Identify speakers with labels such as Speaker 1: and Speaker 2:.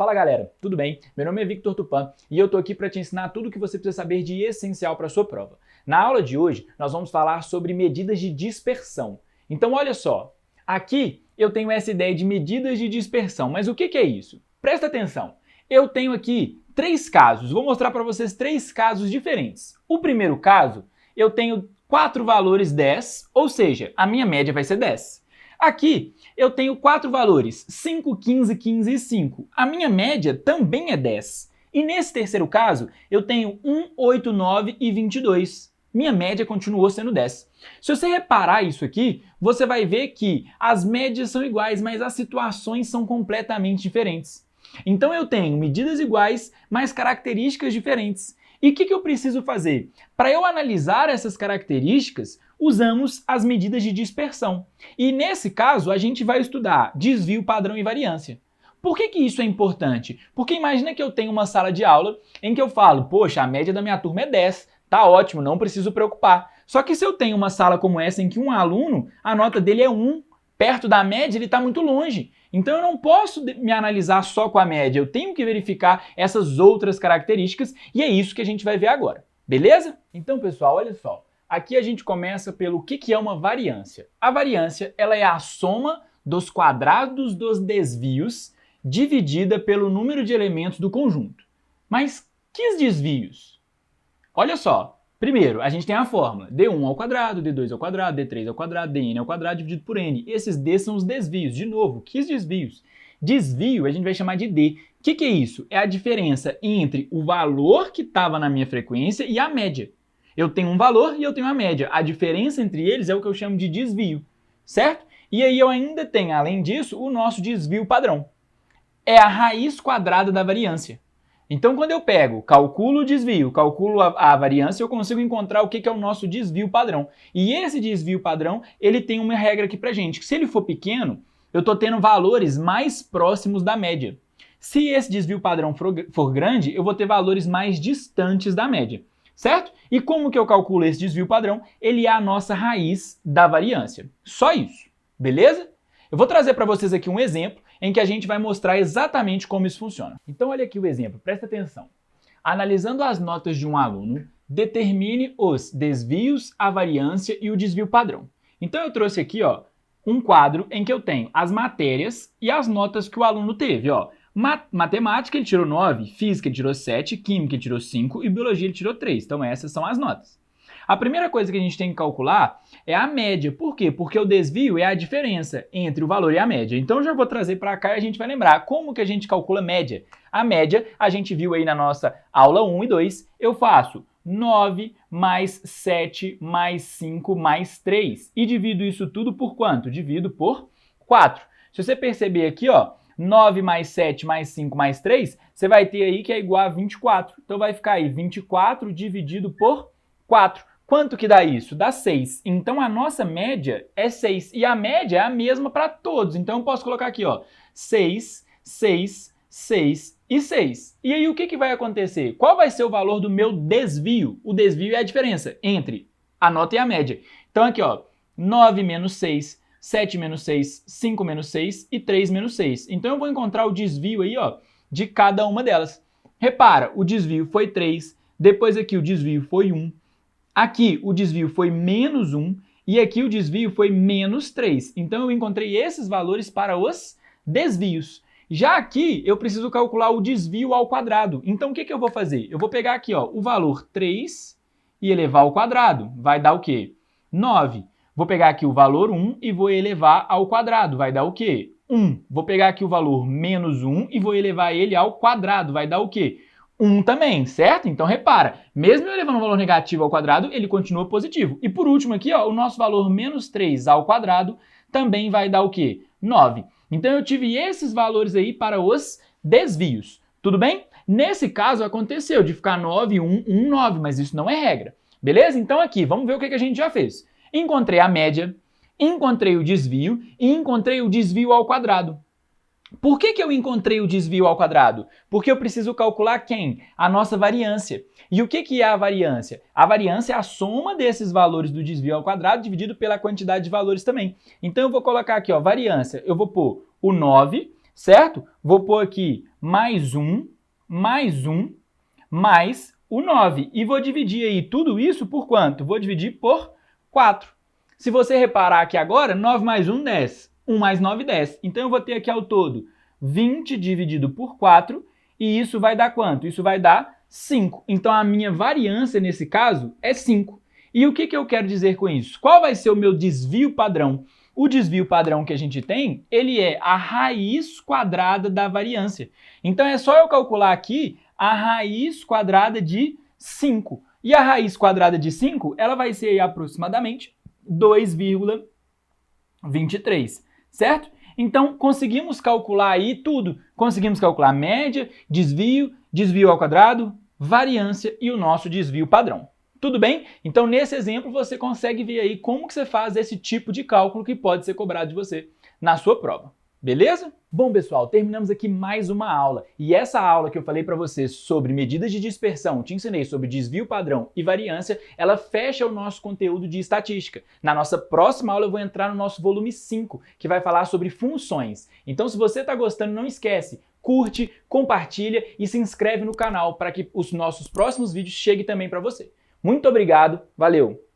Speaker 1: Fala galera, tudo bem? Meu nome é Victor Tupã e eu tô aqui para te ensinar tudo o que você precisa saber de essencial para a sua prova. Na aula de hoje, nós vamos falar sobre medidas de dispersão. Então olha só, aqui eu tenho essa ideia de medidas de dispersão, mas o que é isso? Presta atenção, eu tenho aqui três casos, vou mostrar para vocês três casos diferentes. O primeiro caso, eu tenho 4 valores 10, ou seja, a minha média vai ser 10. Aqui eu tenho 4 valores, 5, 15, 15 e 5. A minha média também é 10. E nesse terceiro caso, eu tenho 1, 8, 9 e 22. Minha média continuou sendo 10. Se você reparar isso aqui, você vai ver que as médias são iguais, mas as situações são completamente diferentes. Então eu tenho medidas iguais, mas características diferentes. E o que eu preciso fazer? Para eu analisar essas características, usamos as medidas de dispersão. E nesse caso, a gente vai estudar desvio, padrão e variância. Por que isso é importante? Porque imagina que eu tenho uma sala de aula em que eu falo, poxa, a média da minha turma é 10, tá ótimo, não preciso preocupar. Só que se eu tenho uma sala como essa em que um aluno, a nota dele é 1, perto da média ele está muito longe. Então eu não posso me analisar só com a média, eu tenho que verificar essas outras características e é isso que a gente vai ver agora, beleza? Então pessoal, olha só, aqui a gente começa pelo que é uma variância. A variância ela é a soma dos quadrados dos desvios dividida pelo número de elementos do conjunto. Mas que desvios? Olha só. Primeiro, a gente tem a fórmula d1 ao quadrado, d2 ao quadrado, d3 ao quadrado, dn ao quadrado dividido por n. Esses d são os desvios. De novo, que desvios? Desvio a gente vai chamar de d. O que é isso? É a diferença entre o valor que estava na minha frequência e a média. Eu tenho um valor e eu tenho a média. A diferença entre eles é o que eu chamo de desvio, certo? E aí eu ainda tenho, além disso, o nosso desvio padrão. É a raiz quadrada da variância. Então, quando eu pego, calculo o desvio, calculo a variância, eu consigo encontrar o que é o nosso desvio padrão. E esse desvio padrão, ele tem uma regra aqui pra gente, que se ele for pequeno, eu estou tendo valores mais próximos da média. Se esse desvio padrão for grande, eu vou ter valores mais distantes da média, certo? E como que eu calculo esse desvio padrão? Ele é a nossa raiz da variância. Só isso, beleza? Eu vou trazer para vocês aqui um exemplo em que a gente vai mostrar exatamente como isso funciona. Então olha aqui o exemplo, presta atenção. Analisando as notas de um aluno, determine os desvios, a variância e o desvio padrão. Então eu trouxe aqui um quadro em que eu tenho as matérias e as notas que o aluno teve. Matemática ele tirou 9, física ele tirou 7, química ele tirou 5 e biologia ele tirou 3. Então essas são as notas. A primeira coisa que a gente tem que calcular é a média. Por quê? Porque o desvio é a diferença entre o valor e a média. Então eu já vou trazer para cá e a gente vai lembrar como que a gente calcula média. A média, a gente viu aí na nossa aula 1 e 2, eu faço 9 mais 7 mais 5 mais 3. E divido isso tudo por quanto? Divido por 4. Se você perceber aqui, 9 mais 7 mais 5 mais 3, você vai ter aí que é igual a 24. Então vai ficar aí 24 dividido por 4. Quanto que dá isso? Dá 6. Então a nossa média é 6. E a média é a mesma para todos. Então eu posso colocar aqui, 6, 6, 6 e 6. E aí o que vai acontecer? Qual vai ser o valor do meu desvio? O desvio é a diferença entre a nota e a média. Então aqui, 9 menos 6, 7 menos 6, 5 menos 6 e 3 menos 6. Então eu vou encontrar o desvio aí, de cada uma delas. Repara, o desvio foi 3, depois aqui o desvio foi 1. Aqui o desvio foi menos 1 e aqui o desvio foi menos 3. Então eu encontrei esses valores para os desvios. Já aqui eu preciso calcular o desvio ao quadrado. Então o que eu vou fazer? Eu vou pegar aqui o valor 3 e elevar ao quadrado. Vai dar o quê? 9. Vou pegar aqui o valor 1 e vou elevar ao quadrado. Vai dar o quê? 1. Vou pegar aqui o valor menos 1 e vou elevar ele ao quadrado. Vai dar o quê? 1 também, certo? Então repara, mesmo eu elevando um valor negativo ao quadrado, ele continua positivo. E por último aqui, o nosso valor menos 3 ao quadrado também vai dar o quê? 9. Então eu tive esses valores aí para os desvios, tudo bem? Nesse caso aconteceu de ficar 9, 1, 1, 9, mas isso não é regra, beleza? Então aqui, vamos ver o que a gente já fez. Encontrei a média, encontrei o desvio e encontrei o desvio ao quadrado. Por que eu encontrei o desvio ao quadrado? Porque eu preciso calcular quem? A nossa variância. E o que é a variância? A variância é a soma desses valores do desvio ao quadrado dividido pela quantidade de valores também. Então eu vou colocar aqui, variância. Eu vou pôr o 9 certo? Vou pôr aqui mais o 9. E vou dividir aí tudo isso por quanto? Vou dividir por 4. Se você reparar aqui agora, 9 mais 1, 10. 1 mais 9, 10. Então eu vou ter aqui ao todo 20 dividido por 4. E isso vai dar quanto? Isso vai dar 5. Então a minha variância nesse caso é 5. E o que eu quero dizer com isso? Qual vai ser o meu desvio padrão? O desvio padrão que a gente tem, ele é a raiz quadrada da variância. Então é só eu calcular aqui a raiz quadrada de 5. E a raiz quadrada de 5, ela vai ser aproximadamente 2,23, certo? Então, conseguimos calcular aí tudo. Conseguimos calcular média, desvio, desvio ao quadrado, variância e o nosso desvio padrão. Tudo bem? Então, nesse exemplo, você consegue ver aí como que você faz esse tipo de cálculo que pode ser cobrado de você na sua prova. Beleza? Bom, pessoal, terminamos aqui mais uma aula. E essa aula que eu falei para vocês sobre medidas de dispersão, te ensinei sobre desvio padrão e variância, ela fecha o nosso conteúdo de estatística. Na nossa próxima aula eu vou entrar no nosso volume 5, que vai falar sobre funções. Então, se você está gostando, não esquece, curte, compartilha e se inscreve no canal para que os nossos próximos vídeos cheguem também para você. Muito obrigado, valeu!